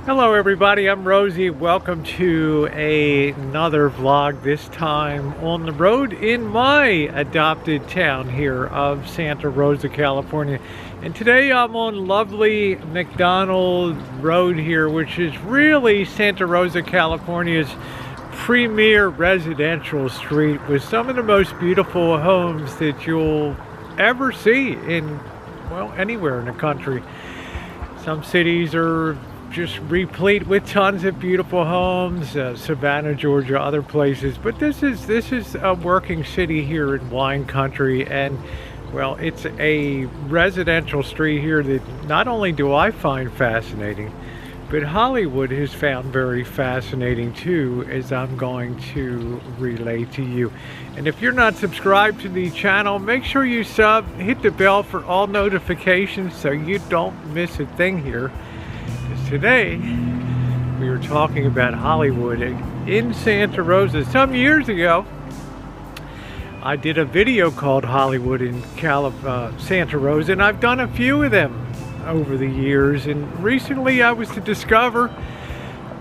Hello everybody, I'm Rosie. Welcome to another vlog, this time on the road in my adopted town here of Santa Rosa, California. And today I'm on lovely McDonald Road here, which is really Santa Rosa, California's premier residential street with some of the most beautiful homes that you'll ever see in, well, anywhere in the country. Some cities are just replete with tons of beautiful homes, Savannah, Georgia, other places, but this is a working city here in wine country, and well, it's a residential street here that not only do I find fascinating, but Hollywood has found very fascinating too, as I'm going to relay to you. And if you're not subscribed to the channel, make sure you sub, hit the bell for all notifications so you don't miss a thing here. Today, we were talking about Hollywood in Santa Rosa. Some years ago, I did a video called Hollywood in Santa Rosa, and I've done a few of them over the years. And recently, I was to discover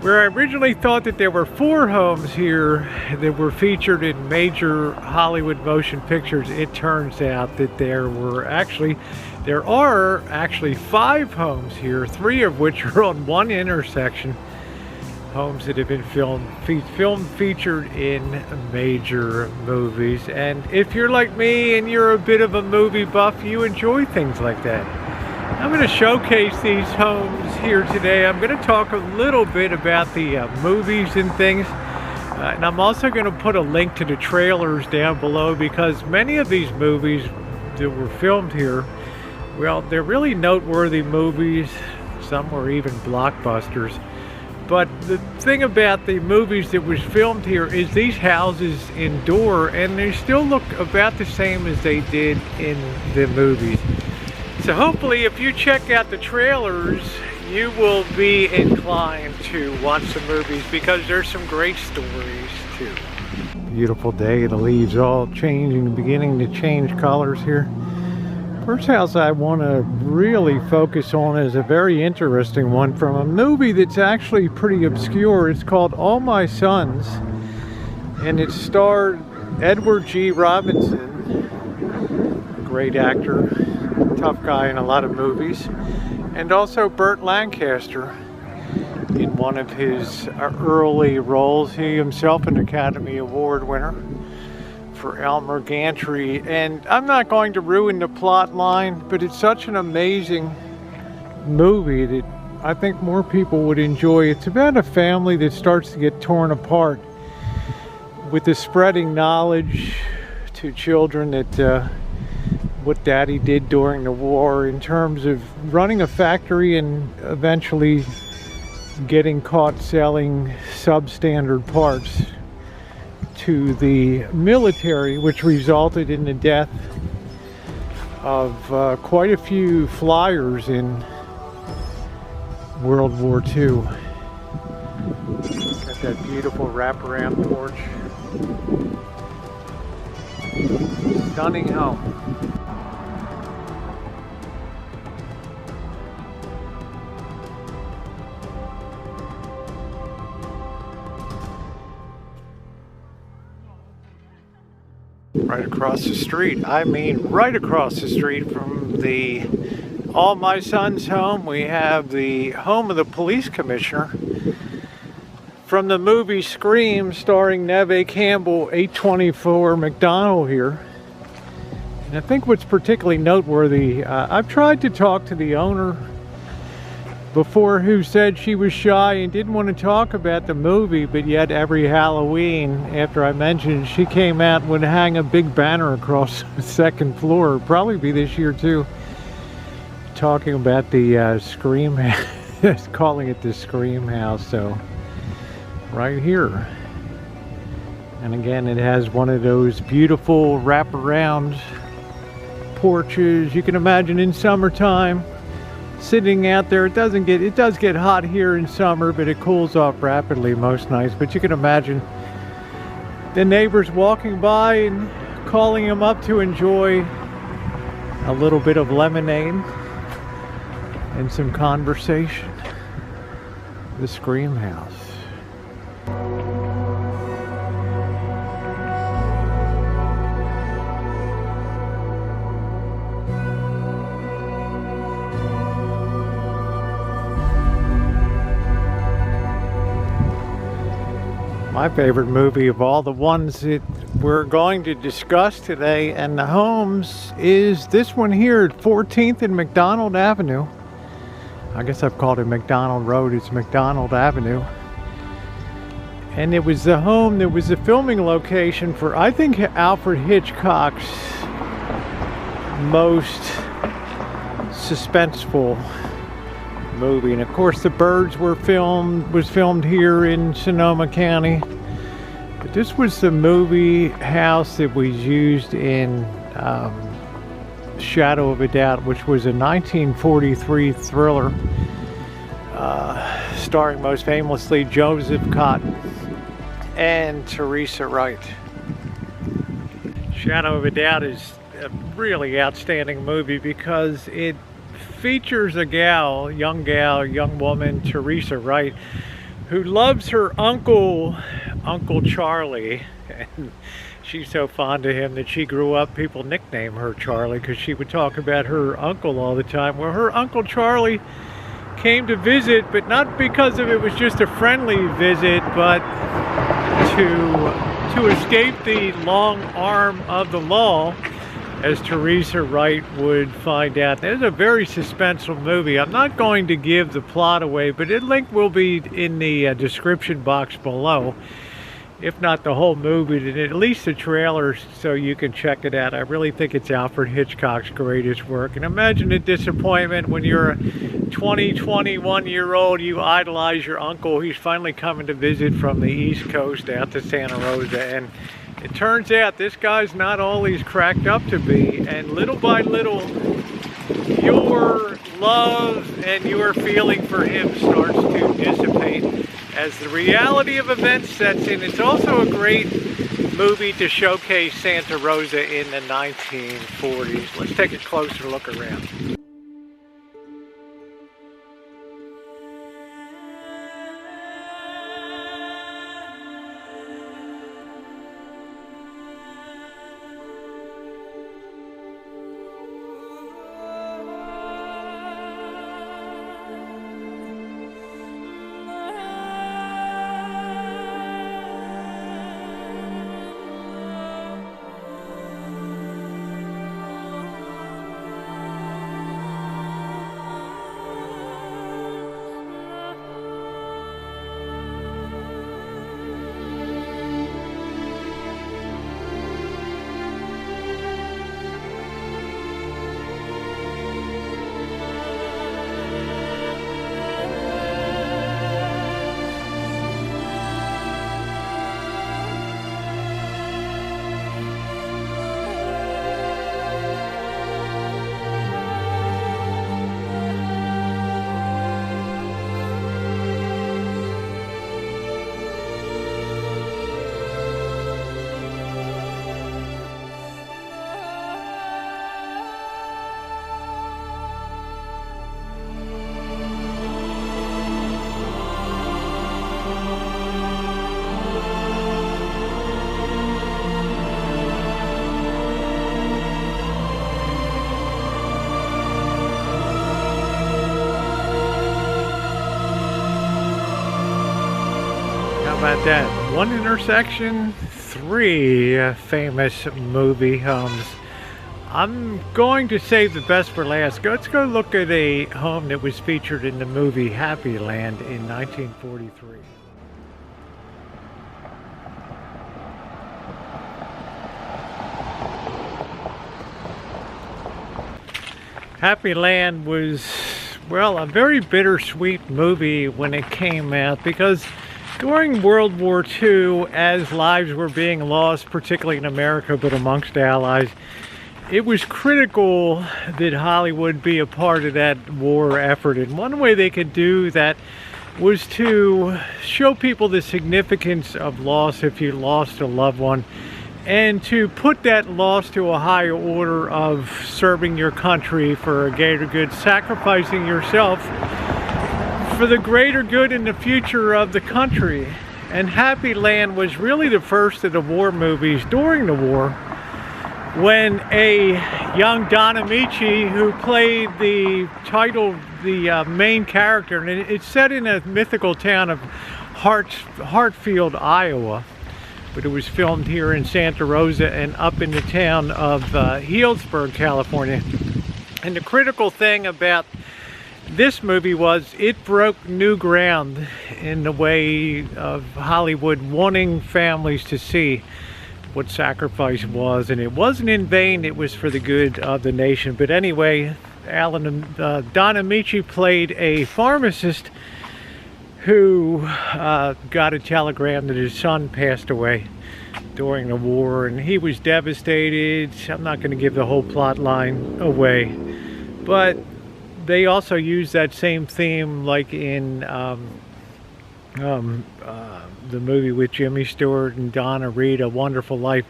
where I originally thought that there were 4 homes here that were featured in major Hollywood motion pictures. It turns out that there are actually 5 homes here, 3 of which are on one intersection. Homes that have been featured in major movies. And if you're like me and you're a bit of a movie buff, you enjoy things like that. I'm going to showcase these homes here today. I'm going to talk a little bit about the movies and things. And I'm also going to put a link to the trailers down below, because many of these movies that were filmed here, well, they're really noteworthy movies. Some were even blockbusters. But the thing about the movies that was filmed here is these houses endure, and they still look about the same as they did in the movies. So hopefully if you check out the trailers, you will be inclined to watch the movies, because there's some great stories too. Beautiful day, the leaves all changing, beginning to change colors here. First house I want to really focus on is a very interesting one from a movie that's actually pretty obscure. It's called All My Sons, and it starred Edward G. Robinson, great actor, tough guy in a lot of movies, and also Burt Lancaster in one of his early roles. He himself an Academy Award winner for Elmer Gantry. And I'm not going to ruin the plot line, but it's such an amazing movie that I think more people would enjoy. It's about a family that starts to get torn apart with the spreading knowledge to children that what daddy did during the war in terms of running a factory and eventually getting caught selling substandard parts to the military, which resulted in the death of quite a few flyers in World War II. Got that beautiful wraparound porch. Stunning home. Right across the street, I mean right across the street from the All My Sons home, we have the home of the police commissioner from the movie Scream, starring Neve Campbell, 824 McDonald here. And I think what's particularly noteworthy, I've tried to talk to the owner before, who said she was shy and didn't want to talk about the movie, but yet every Halloween, after I mentioned, she came out and would hang a big banner across the second floor, probably be this year too, talking about the Scream, calling it the Scream house. So right here, and again, it has one of those beautiful wraparound porches. You can imagine in summertime sitting out there. It does get hot here in summer, but it cools off rapidly most nights. But you can imagine the neighbors walking by and calling them up to enjoy a little bit of lemonade and some conversation. the Scream House. My favorite movie of all the ones that we're going to discuss today and the homes is this one here at 14th and McDonald Avenue. I guess I've called it McDonald Road. It's McDonald Avenue. And it was the home that was the filming location for, I think, Alfred Hitchcock's most suspenseful movie. And of course The Birds was filmed here in Sonoma County. But this was the movie house that was used in Shadow of a Doubt, which was a 1943 thriller starring most famously Joseph Cotten and Teresa Wright. Shadow of a Doubt is a really outstanding movie because it features a young woman, Teresa Wright, who loves her uncle Charlie. And she's so fond of him that she grew up, people nickname her Charlie because she would talk about her uncle all the time. Well, her Uncle Charlie came to visit, but not because of it was just a friendly visit, but to escape the long arm of the law, as Teresa Wright would find out. It's a very suspenseful movie. I'm not going to give the plot away, but the link will be in the description box below. If not the whole movie, then at least the trailer so you can check it out. I really think it's Alfred Hitchcock's greatest work. And imagine the disappointment when you're a 21-year-old, you idolize your uncle. He's finally coming to visit from the East Coast out to Santa Rosa. And it turns out this guy's not all he's cracked up to be. And little by little, your love and your feeling for him starts to dissipate as the reality of events sets in. It's also a great movie to showcase Santa Rosa in the 1940s. Let's take a closer look around. About that one intersection, three famous movie homes. I'm going to save the best for last. Let's go look at a home that was featured in the movie Happy Land in 1943. Happy Land was, well, a very bittersweet movie when it came out because during World War II, as lives were being lost, particularly in America, but amongst allies, it was critical that Hollywood be a part of that war effort. And one way they could do that was to show people the significance of loss if you lost a loved one, and to put that loss to a higher order of serving your country for a greater good, sacrificing yourself for the greater good and the future of the country. And Happy Land was really the first of the war movies during the war, when a young Don Amici, who played the main character, and it's set in a mythical town of Hartfield, Iowa, but it was filmed here in Santa Rosa and up in the town of Healdsburg, California. And the critical thing about this movie was it broke new ground in the way of Hollywood wanting families to see what sacrifice was, and it wasn't in vain, it was for the good of the nation. But anyway, Don Amici played a pharmacist who got a telegram that his son passed away during the war, and he was devastated. I'm not going to give the whole plot line away, but they also use that same theme like in the movie with Jimmy Stewart and Donna Reed, A Wonderful Life,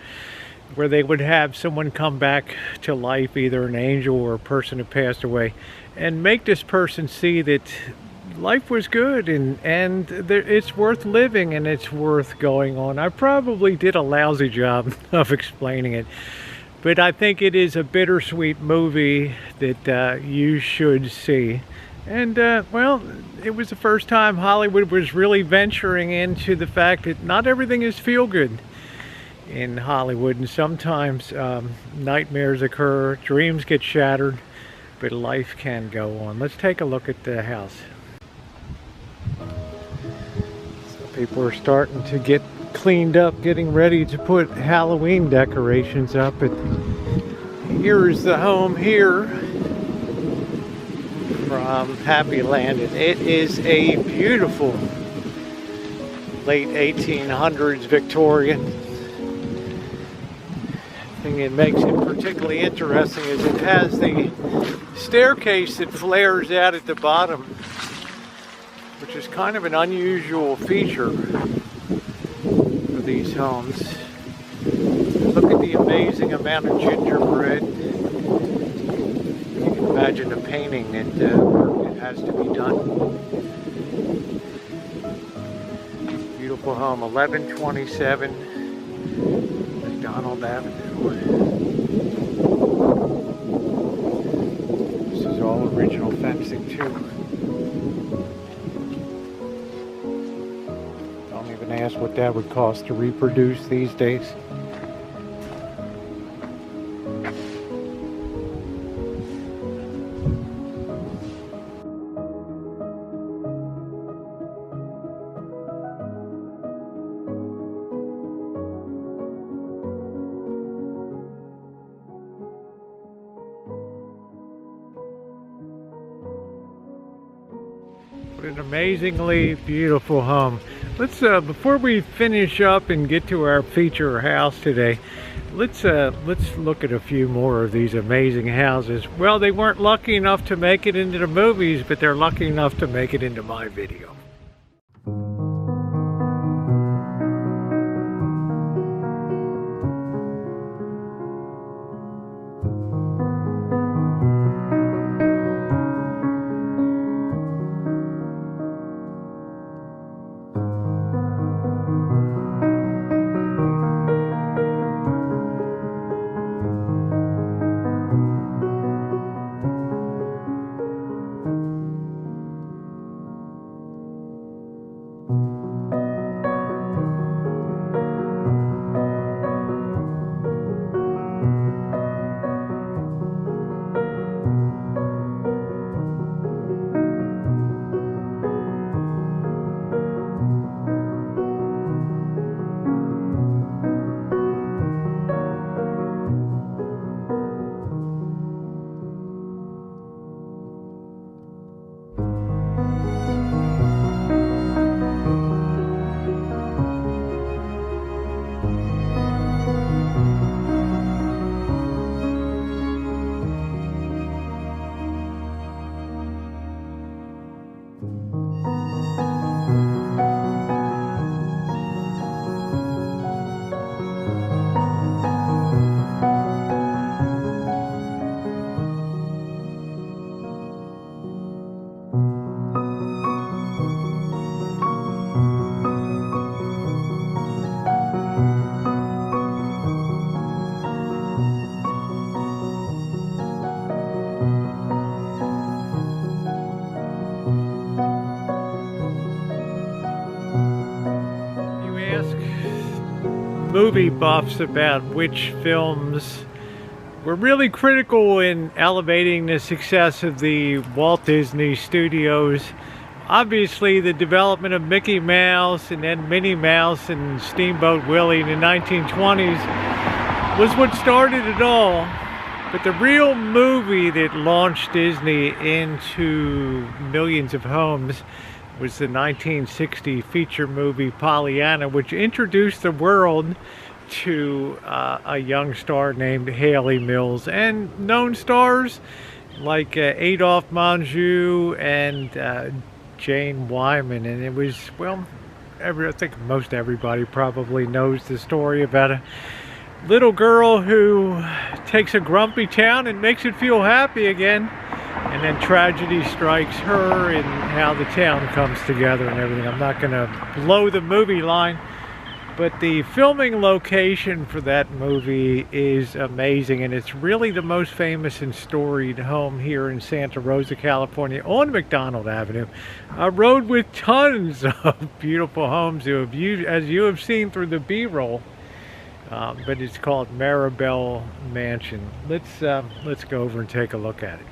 where they would have someone come back to life, either an angel or a person who passed away, and make this person see that life was good and it's worth living and it's worth going on. I probably did a lousy job of explaining it, but I think it is a bittersweet movie that you should see. And well, it was the first time Hollywood was really venturing into the fact that not everything is feel good in Hollywood, and sometimes nightmares occur, dreams get shattered, but life can go on. Let's take a look at the house. So people are starting to get cleaned up, getting ready to put Halloween decorations up. But here's the home here from Happy Land, and it is a beautiful late 1800s Victorian. The thing that makes it particularly interesting is it has the staircase that flares out at the bottom, which is kind of an unusual feature for these homes. Look at the amazing amount of gingerbread. You can imagine the painting that has to be done. Beautiful home, 1127 McDonald Avenue. This is all original fencing too. Don't even ask what that would cost to reproduce these days. What an amazingly beautiful home. Let's before we finish up and get to our feature house today, let's look at a few more of these amazing houses. Well, they weren't lucky enough to make it into the movies, but they're lucky enough to make it into my video. movie buffs about which films were really critical in elevating the success of the Walt Disney Studios. Obviously, the development of Mickey Mouse and then Minnie Mouse and Steamboat Willie in the 1920s was what started it all. But the real movie that launched Disney into millions of homes was the 1960 feature movie Pollyanna, which introduced the world to a young star named Haley Mills, and known stars like Adolphe Menjou and Jane Wyman. And it was, well, I think most everybody probably knows the story about a little girl who takes a grumpy town and makes it feel happy again, and then tragedy strikes her and how the town comes together and everything. I'm not going to blow the movie line, but the filming location for that movie is amazing, and it's really the most famous and storied home here in Santa Rosa, California, on McDonald Avenue, a road with tons of beautiful homes, as you have seen through the B-roll. But it's called Maribel Mansion. Let's go over and take a look at it.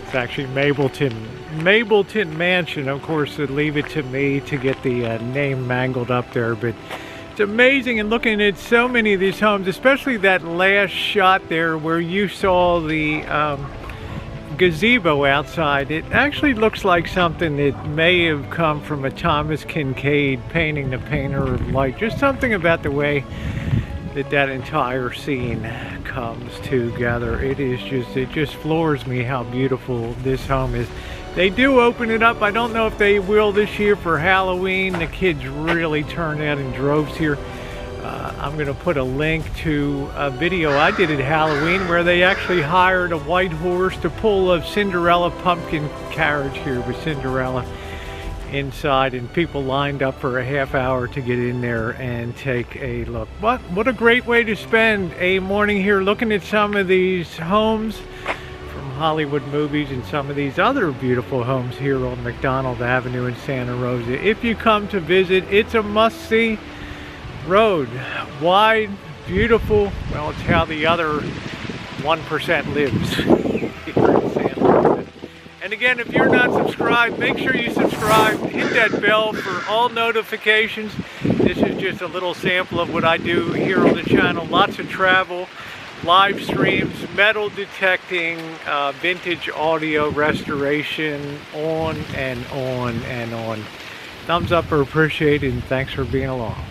It's actually Mableton Mansion. Of course, they'd leave it to me to get the name mangled up there, but it's amazing. And looking at so many of these homes, especially that last shot there where you saw the gazebo outside, it actually looks like something that may have come from a Thomas Kincaid painting, The Painter of Light. Just something about the way that entire scene comes together. It just floors me how beautiful this home is. They do open it up. I don't know if they will this year for Halloween. The kids really turned out in droves here. I'm going to put a link to a video I did at Halloween where they actually hired a white horse to pull a Cinderella pumpkin carriage here with Cinderella inside, and people lined up for a half hour to get in there and take a look. What a great way to spend a morning here, looking at some of these homes from Hollywood movies and some of these other beautiful homes here on McDonald Avenue in Santa Rosa. If you come to visit, it's a must-see road. Wide, beautiful. Well, it's how the other 1% lives here in Santa Rosa. And again, if you're not subscribed, make sure you subscribe. Hit that bell for all notifications. This is just a little sample of what I do here on the channel. Lots of travel, live streams, metal detecting, vintage audio restoration, on and on and on. Thumbs up are appreciated, and thanks for being along.